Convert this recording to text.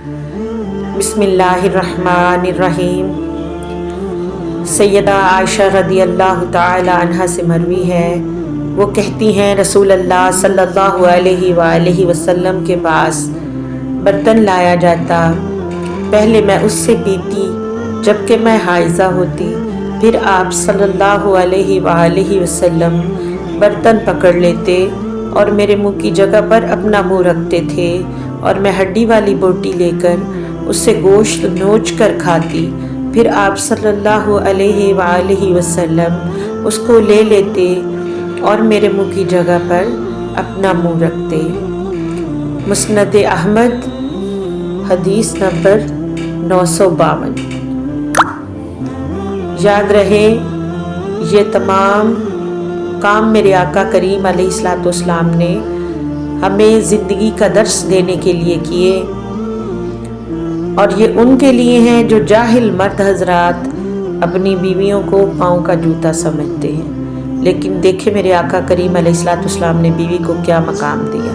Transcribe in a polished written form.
بسم اللہ الرحمن الرحیم۔ سیدہ عائشہ رضی اللہ تعالی عنہا سے مروی ہے، وہ کہتی ہیں رسول اللہ صلی اللہ علیہ وآلہ وسلم کے پاس برتن لایا جاتا، پہلے میں اس سے پیتی جب کہ میں حائضہ ہوتی، پھر آپ صلی اللہ علیہ وآلہ وسلم برتن پکڑ لیتے اور میرے منہ کی جگہ پر اپنا منہ رکھتے تھے اور میں ہڈی والی بوٹی لے کر اس سے گوشت نوچ کر کھاتی، پھر آپ صلی اللہ علیہ وآلہ وسلم اس کو لے لیتے اور میرے منہ کی جگہ پر اپنا منہ رکھتے۔ مسند احمد، حدیث نمبر 952۔ یاد رہے یہ تمام کام میرے آقا کریم علیہ الصلوۃ والسلام نے ہمیں زندگی کا درس دینے کے لیے کیے، اور یہ ان کے لیے ہیں جو جاہل مرد حضرات اپنی بیویوں کو پاؤں کا جوتا سمجھتے ہیں، لیکن دیکھیں میرے آقا کریم علیہ الصلوۃ والسلام نے بیوی کو کیا مقام دیا۔